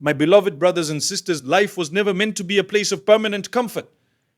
My beloved brothers and sisters, life was never meant to be a place of permanent comfort.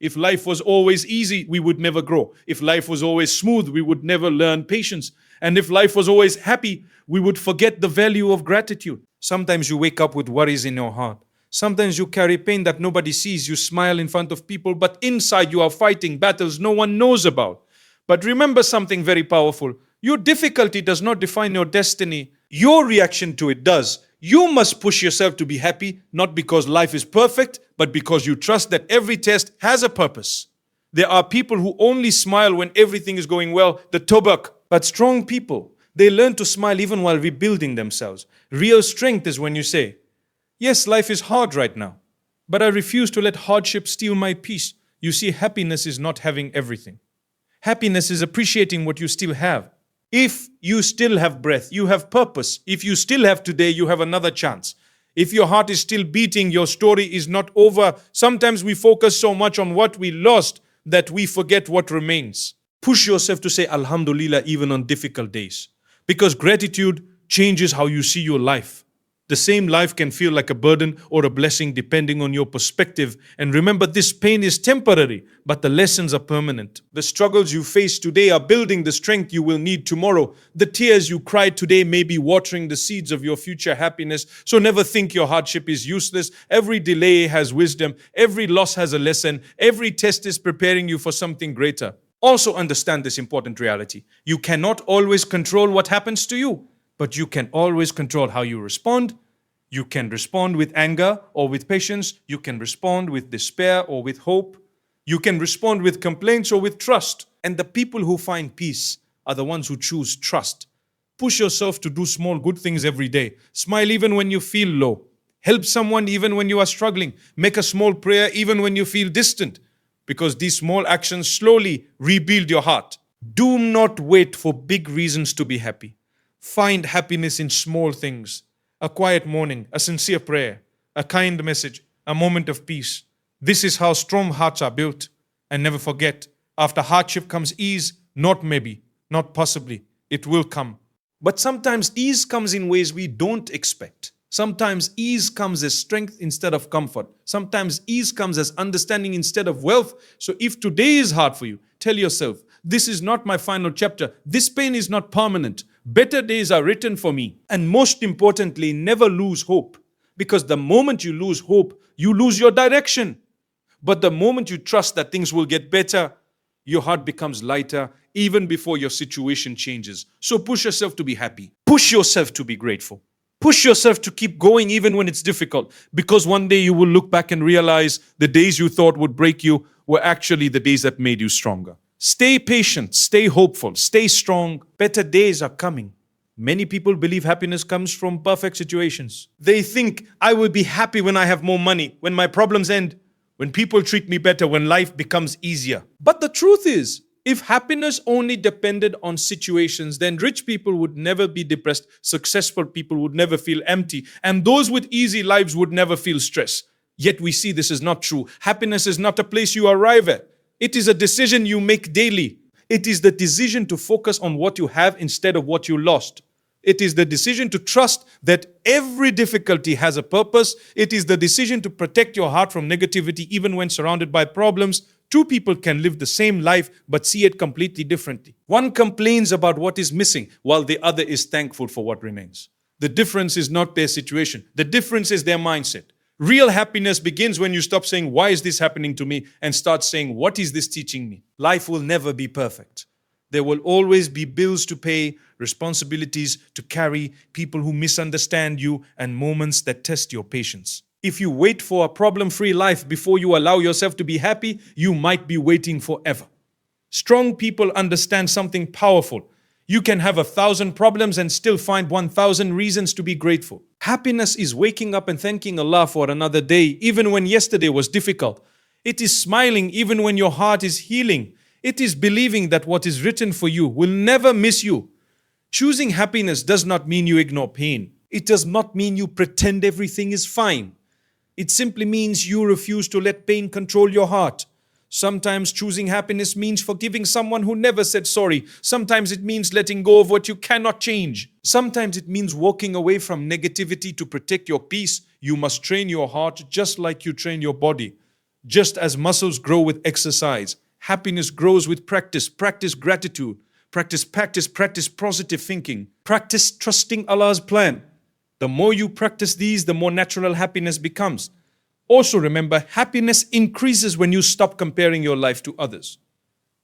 If life was always easy, we would never grow. If life was always smooth, we would never learn patience. And if life was always happy, we would forget the value of gratitude. Sometimes you wake up with worries in your heart. Sometimes you carry pain that nobody sees. You smile in front of people, but inside you are fighting battles no one knows about. But remember something very powerful. Your difficulty does not define your destiny. Your reaction to it does. You must push yourself to be happy, not because life is perfect, but because you trust that every test has a purpose. There are people who only smile when everything is going well, the tobak. But strong people, they learn to smile even while rebuilding themselves. Real strength is when you say, yes, life is hard right now, but I refuse to let hardship steal my peace. You see, happiness is not having everything. Happiness is appreciating what you still have. If you still have breath, you have purpose. If you still have today, you have another chance. If your heart is still beating, your story is not over. Sometimes we focus so much on what we lost that we forget what remains. Push yourself to say Alhamdulillah even on difficult days. Because gratitude changes how you see your life. The same life can feel like a burden or a blessing depending on your perspective. And remember, this pain is temporary, but the lessons are permanent. The struggles you face today are building the strength you will need tomorrow. The tears you cried today may be watering the seeds of your future happiness. So never think your hardship is useless. Every delay has wisdom. Every loss has a lesson. Every test is preparing you for something greater. Also understand this important reality. You cannot always control what happens to you, but you can always control how you respond. You can respond with anger or with patience. You can respond with despair or with hope. You can respond with complaints or with trust. And the people who find peace are the ones who choose trust. Push yourself to do small good things every day. Smile even when you feel low. Help someone even when you are struggling. Make a small prayer even when you feel distant. Because these small actions slowly rebuild your heart. Do not wait for big reasons to be happy. Find happiness in small things. A quiet morning, a sincere prayer, a kind message, a moment of peace. This is how strong hearts are built. And never forget, after hardship comes ease, not maybe, not possibly, it will come. But sometimes ease comes in ways we don't expect. Sometimes ease comes as strength instead of comfort. Sometimes ease comes as understanding instead of wealth. So if today is hard for you, tell yourself, this is not my final chapter. This pain is not permanent. Better days are written for me. And most importantly, never lose hope. Because the moment you lose hope, you lose your direction. But the moment you trust that things will get better, your heart becomes lighter even before your situation changes. So push yourself to be happy. Push yourself to be grateful. Push yourself to keep going even when it's difficult. Because one day you will look back and realize the days you thought would break you were actually the days that made you stronger. Stay patient, stay hopeful, stay strong. Better days are coming. Many people believe happiness comes from perfect situations. They think, I will be happy when I have more money, when my problems end, when people treat me better, when life becomes easier. But the truth is, if happiness only depended on situations, then rich people would never be depressed, successful people would never feel empty, and those with easy lives would never feel stress. Yet we see this is not true. Happiness is not a place you arrive at. It is a decision you make daily. It is the decision to focus on what you have instead of what you lost. It is the decision to trust that every difficulty has a purpose. It is the decision to protect your heart from negativity even when surrounded by problems. Two people can live the same life but see it completely differently. One complains about what is missing while the other is thankful for what remains. The difference is not their situation. The difference is their mindset. Real happiness begins when you stop saying, why is this happening to me? And start saying, what is this teaching me? Life will never be perfect. There will always be bills to pay, responsibilities to carry, people who misunderstand you, and moments that test your patience. If you wait for a problem-free life before you allow yourself to be happy, you might be waiting forever. Strong people understand something powerful. You can have 1,000 problems and still find 1,000 reasons to be grateful. Happiness is waking up and thanking Allah for another day, even when yesterday was difficult. It is smiling even when your heart is healing. It is believing that what is written for you will never miss you. Choosing happiness does not mean you ignore pain. It does not mean you pretend everything is fine. It simply means you refuse to let pain control your heart. Sometimes choosing happiness means forgiving someone who never said sorry. Sometimes it means letting go of what you cannot change. Sometimes it means walking away from negativity to protect your peace. You must train your heart just like you train your body. Just as muscles grow with exercise, happiness grows with practice. Practice gratitude. Practice positive thinking. Practice trusting Allah's plan. The more you practice these, the more natural happiness becomes. Also remember, happiness increases when you stop comparing your life to others.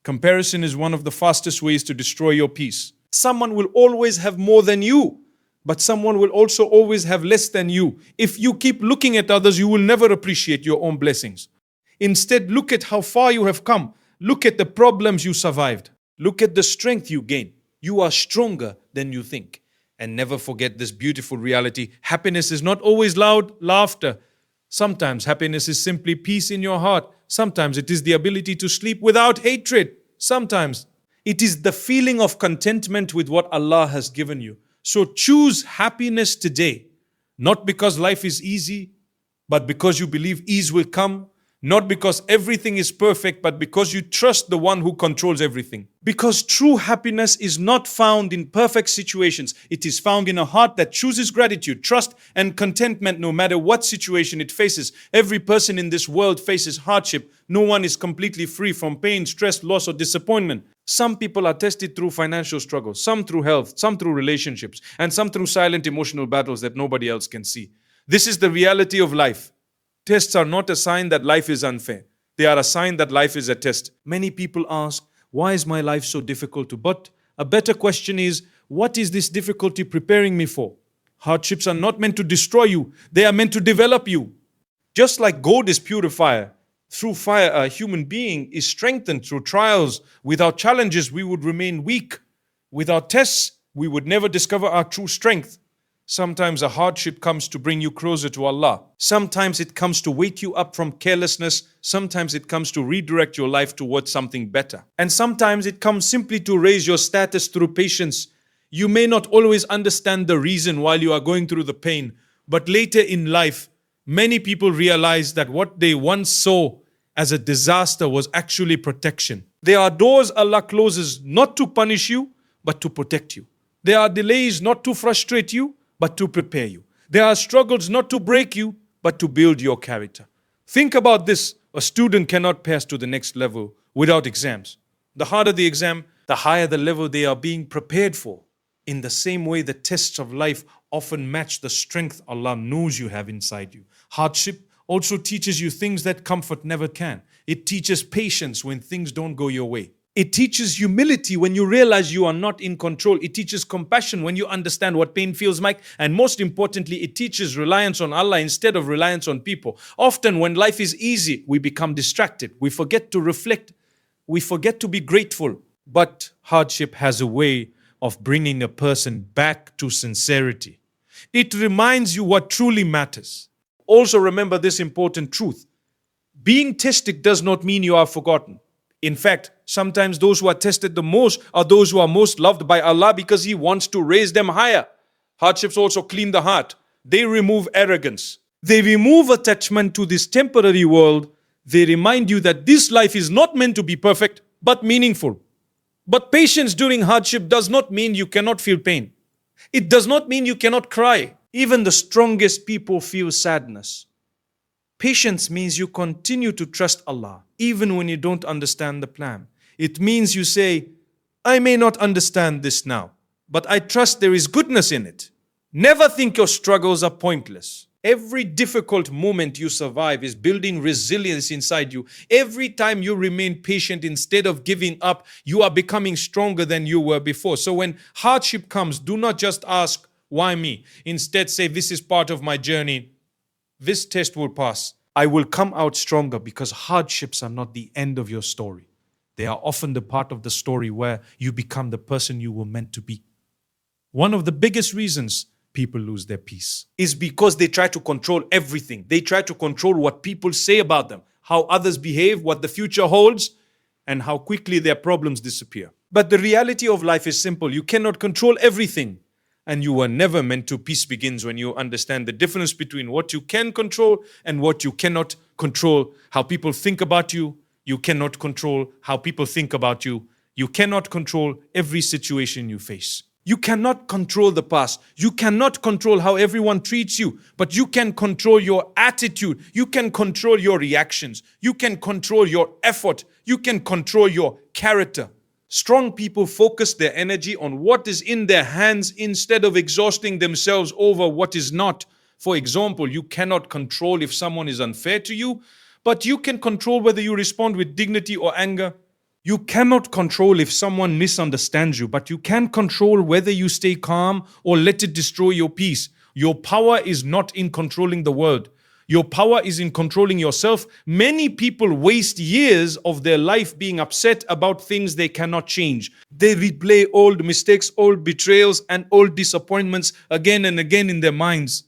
Comparison is one of the fastest ways to destroy your peace. Someone will always have more than you, but someone will also always have less than you. If you keep looking at others, you will never appreciate your own blessings. Instead, look at how far you have come. Look at the problems you survived. Look at the strength you gained. You are stronger than you think. And never forget this beautiful reality. Happiness is not always loud laughter. Sometimes happiness is simply peace in your heart. Sometimes it is the ability to sleep without hatred. Sometimes it is the feeling of contentment with what Allah has given you. So choose happiness today. Not because life is easy, but because you believe ease will come. Not because everything is perfect, but because you trust the one who controls everything. Because true happiness is not found in perfect situations. It is found in a heart that chooses gratitude, trust, and contentment no matter what situation it faces. Every person in this world faces hardship. No one is completely free from pain, stress, loss, or disappointment. Some people are tested through financial struggles, some through health, some through relationships, and some through silent emotional battles that nobody else can see. This is the reality of life. Tests are not a sign that life is unfair. They are a sign that life is a test. Many people ask, why is my life so difficult? But a better question is, what is this difficulty preparing me for? Hardships are not meant to destroy you. They are meant to develop you. Just like gold is purified through fire, a human being is strengthened through trials. Without challenges, we would remain weak. Without tests, we would never discover our true strength. Sometimes a hardship comes to bring you closer to Allah. Sometimes it comes to wake you up from carelessness. Sometimes it comes to redirect your life towards something better. And sometimes it comes simply to raise your status through patience. You may not always understand the reason while you are going through the pain, but later in life, many people realize that what they once saw as a disaster was actually protection. There are doors Allah closes not to punish you, but to protect you. There are delays not to frustrate you, but to prepare you. There are struggles not to break you, but to build your character. Think about this. A student cannot pass to the next level without exams. The harder the exam, the higher the level they are being prepared for. In the same way, the tests of life often match the strength Allah knows you have inside you. Hardship also teaches you things that comfort never can. It teaches patience when things don't go your way. It teaches humility when you realize you are not in control. It teaches compassion when you understand what pain feels like. And most importantly, it teaches reliance on Allah instead of reliance on people. Often when life is easy, we become distracted. We forget to reflect. We forget to be grateful. But hardship has a way of bringing a person back to sincerity. It reminds you what truly matters. Also remember this important truth. Being tested does not mean you are forgotten. In fact, sometimes those who are tested the most are those who are most loved by Allah because He wants to raise them higher. Hardships also clean the heart. They remove arrogance. They remove attachment to this temporary world. They remind you that this life is not meant to be perfect, but meaningful. But patience during hardship does not mean you cannot feel pain. It does not mean you cannot cry. Even the strongest people feel sadness. Patience means you continue to trust Allah, even when you don't understand the plan. It means you say, I may not understand this now, but I trust there is goodness in it. Never think your struggles are pointless. Every difficult moment you survive is building resilience inside you. Every time you remain patient instead of giving up, you are becoming stronger than you were before. So when hardship comes, do not just ask, why me? Instead say, this is part of my journey. This test will pass. I will come out stronger because hardships are not the end of your story. They are often the part of the story where you become the person you were meant to be. One of the biggest reasons people lose their peace is because they try to control everything. They try to control what people say about them, how others behave, what the future holds, and how quickly their problems disappear. But the reality of life is simple. You cannot control everything. And you were never meant to. Peace begins when you understand the difference between what you can control and what you cannot control. How people think about you, you cannot control how people think about you. You cannot control every situation you face. You cannot control the past. You cannot control how everyone treats you, but you can control your attitude. You can control your reactions. You can control your effort. You can control your character. Strong people focus their energy on what is in their hands instead of exhausting themselves over what is not. For example, you cannot control if someone is unfair to you, but you can control whether you respond with dignity or anger. You cannot control if someone misunderstands you, but you can control whether you stay calm or let it destroy your peace. Your power is not in controlling the world. Your power is in controlling yourself. Many people waste years of their life being upset about things they cannot change. They replay old mistakes, old betrayals, and old disappointments again and again in their minds.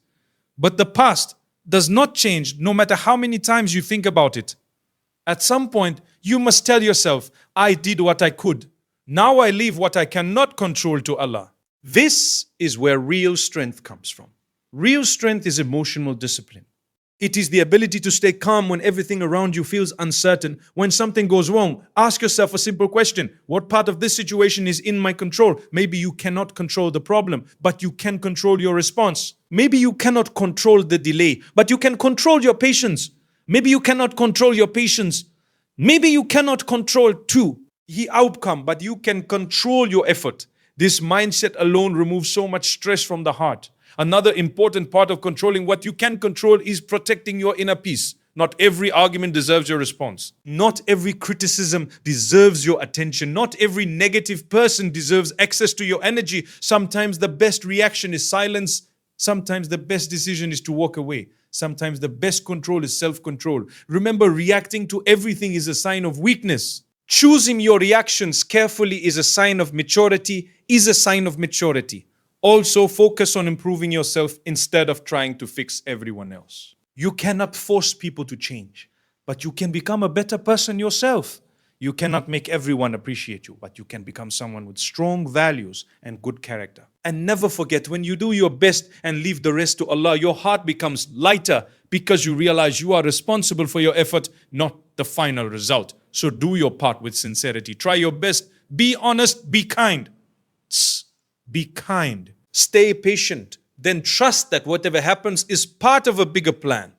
But the past does not change no matter how many times you think about it. At some point, you must tell yourself, I did what I could. Now I leave what I cannot control to Allah. This is where real strength comes from. Real strength is emotional discipline. It is the ability to stay calm when everything around you feels uncertain. When something goes wrong, ask yourself a simple question. What part of this situation is in my control? Maybe you cannot control the problem, but you can control your response. Maybe you cannot control the delay, but you can control your patience. Maybe you cannot control your patience. Maybe you cannot control the outcome, but you can control your effort. This mindset alone removes so much stress from the heart. Another important part of controlling what you can control is protecting your inner peace. Not every argument deserves your response. Not every criticism deserves your attention. Not every negative person deserves access to your energy. Sometimes the best reaction is silence. Sometimes the best decision is to walk away. Sometimes the best control is self-control. Remember, reacting to everything is a sign of weakness. Choosing your reactions carefully is a sign of maturity, Also, focus on improving yourself instead of trying to fix everyone else. You cannot force people to change, but you can become a better person yourself. You cannot make everyone appreciate you, but you can become someone with strong values and good character. And never forget, when you do your best and leave the rest to Allah, your heart becomes lighter because you realize you are responsible for your effort, not the final result. So do your part with sincerity. Try your best. Be honest. Be kind. Be kind. Stay patient. Then trust that whatever happens is part of a bigger plan.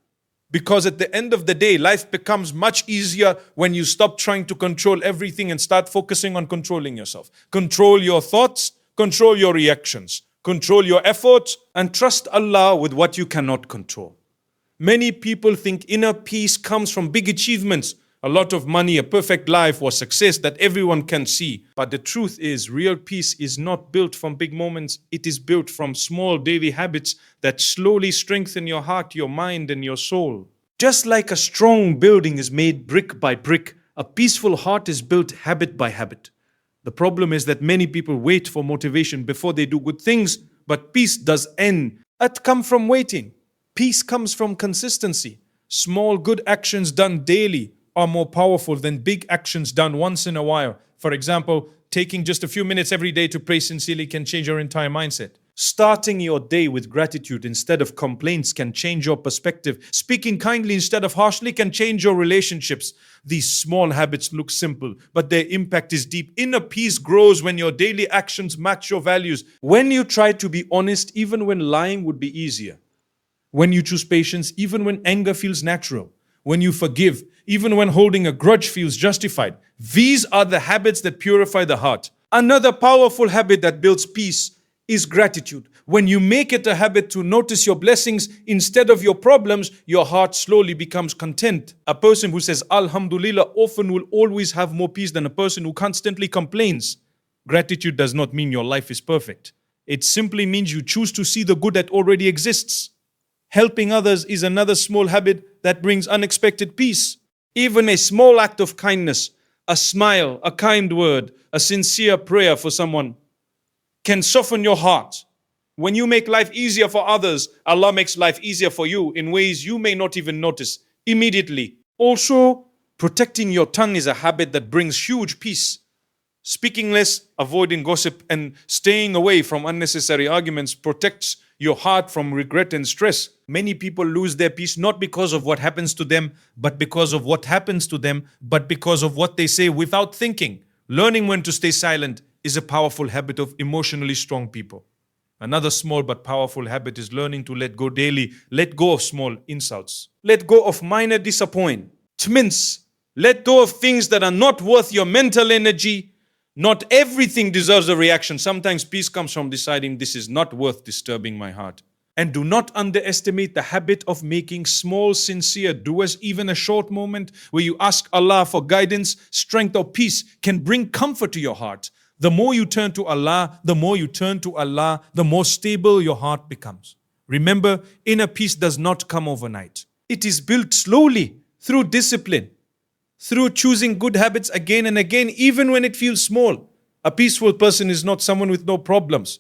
Because at the end of the day, life becomes much easier when you stop trying to control everything and start focusing on controlling yourself. Control your thoughts, control your reactions, control your efforts, and trust Allah with what you cannot control. Many people think inner peace comes from big achievements, a lot of money, a perfect life, or success that everyone can see. But the truth is, real peace is not built from big moments. It is built from small daily habits that slowly strengthen your heart, your mind, and your soul. Just like a strong building is made brick by brick, a peaceful heart is built habit by habit. The problem is that many people wait for motivation before they do good things, but peace does end. It comes from waiting. Peace comes from consistency. Small good actions done daily are more powerful than big actions done once in a while. For example, taking just a few minutes every day to pray sincerely can change your entire mindset. Starting your day with gratitude instead of complaints can change your perspective. Speaking kindly instead of harshly can change your relationships. These small habits look simple, but their impact is deep. Inner peace grows when your daily actions match your values. When you try to be honest, even when lying would be easier. When you choose patience, even when anger feels natural. When you forgive, even when holding a grudge feels justified. These are the habits that purify the heart. Another powerful habit that builds peace is gratitude. When you make it a habit to notice your blessings instead of your problems, your heart slowly becomes content. A person who says Alhamdulillah often will always have more peace than a person who constantly complains. Gratitude does not mean your life is perfect. It simply means you choose to see the good that already exists. Helping others is another small habit that brings unexpected peace. Even a small act of kindness, a smile, a kind word, a sincere prayer for someone can soften your heart. When you make life easier for others, Allah makes life easier for you in ways you may not even notice immediately. Also, protecting your tongue is a habit that brings huge peace. Speaking less, avoiding gossip, and staying away from unnecessary arguments protects your heart from regret and stress. Many people lose their peace not because of what happens to them, but because of what happens to them, but because of what they say without thinking. Learning when to stay silent is a powerful habit of emotionally strong people. Another small but powerful habit is learning to let go daily. Let go of small insults. Let go of minor disappointments. Let go of things that are not worth your mental energy. Not everything deserves a reaction. Sometimes peace comes from deciding this is not worth disturbing my heart. And do not underestimate the habit of making small, sincere du'as. Even a short moment where you ask Allah for guidance, strength, or peace can bring comfort to your heart. The more you turn to Allah, the more stable your heart becomes. Remember, inner peace does not come overnight. It is built slowly through discipline, through choosing good habits again and again, even when it feels small. A peaceful person is not someone with no problems.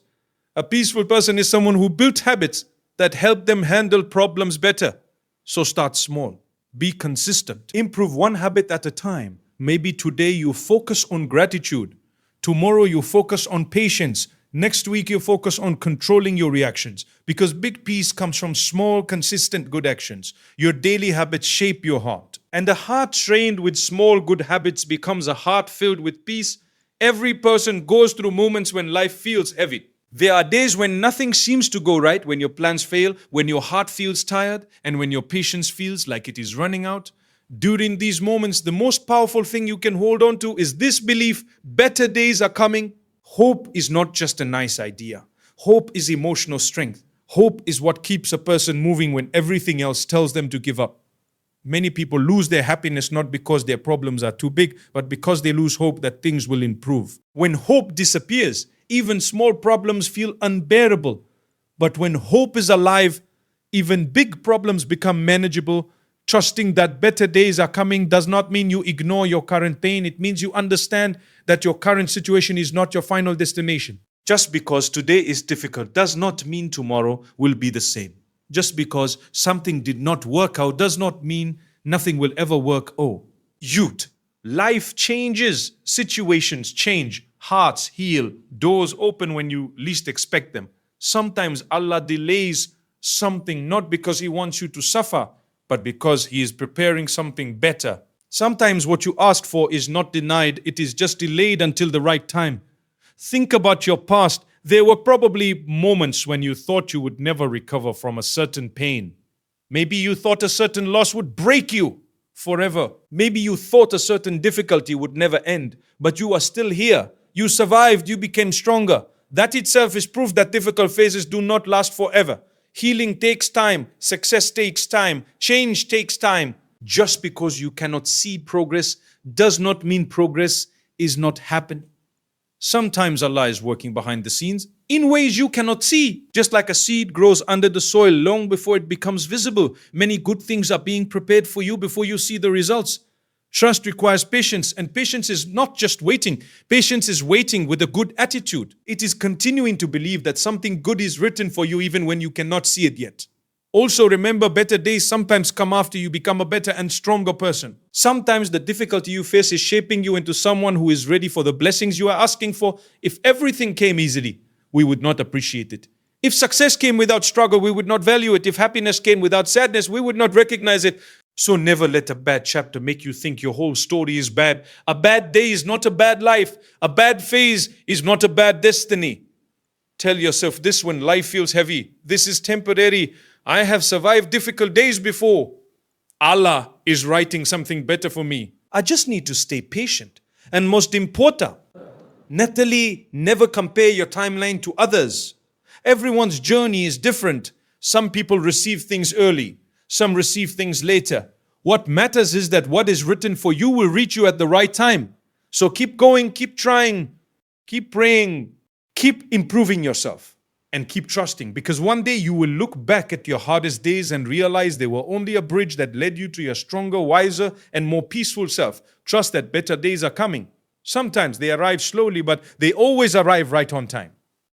A peaceful person is someone who built habits that help them handle problems better. So start small. Be consistent. Improve one habit at a time. Maybe today you focus on gratitude. Tomorrow you focus on patience. Next week you focus on controlling your reactions. Because big peace comes from small, consistent good actions. Your daily habits shape your heart. And a heart trained with small good habits becomes a heart filled with peace. Every person goes through moments when life feels heavy. There are days when nothing seems to go right, when your plans fail, when your heart feels tired, and when your patience feels like it is running out. During these moments, the most powerful thing you can hold on to is this belief: better days are coming. Hope is not just a nice idea. Hope is emotional strength. Hope is what keeps a person moving when everything else tells them to give up. Many people lose their happiness not because their problems are too big, but because they lose hope that things will improve. When hope disappears, even small problems feel unbearable. But when hope is alive, even big problems become manageable. Trusting that better days are coming does not mean you ignore your current pain. It means you understand that your current situation is not your final destination. Just because today is difficult does not mean tomorrow will be the same. Just because something did not work out does not mean nothing will ever work. Oh, youth. Life changes, situations change, hearts heal, doors open when you least expect them. Sometimes Allah delays something not because He wants you to suffer, but because He is preparing something better. Sometimes what you asked for is not denied, it is just delayed until the right time. Think about your past. There were probably moments when you thought you would never recover from a certain pain. Maybe you thought a certain loss would break you forever. Maybe you thought a certain difficulty would never end, but you are still here. You survived, you became stronger. That itself is proof that difficult phases do not last forever. Healing takes time, success takes time, change takes time. Just because you cannot see progress does not mean progress is not happening. Sometimes Allah is working behind the scenes in ways you cannot see. Just like a seed grows under the soil long before it becomes visible, many good things are being prepared for you before you see the results. Trust requires patience, and patience is not just waiting. Patience is waiting with a good attitude. It is continuing to believe that something good is written for you even when you cannot see it yet. Also remember, better days sometimes come after you become a better and stronger person. Sometimes the difficulty you face is shaping you into someone who is ready for the blessings you are asking for. If everything came easily, we would not appreciate it. If success came without struggle, we would not value it. If happiness came without sadness, we would not recognize it. So never let a bad chapter make you think your whole story is bad. A bad day is not a bad life. A bad phase is not a bad destiny. Tell yourself this when life feels heavy: this is temporary. I have survived difficult days before. Allah is writing something better for me. I just need to stay patient. And most important, Natalie, never compare your timeline to others. Everyone's journey is different. Some people receive things early. Some receive things later. What matters is that what is written for you will reach you at the right time. So keep going, keep trying, keep praying, keep improving yourself. And keep trusting, because one day you will look back at your hardest days and realize they were only a bridge that led you to your stronger, wiser, and more peaceful self. Trust that better days are coming. Sometimes they arrive slowly, but they always arrive right on time.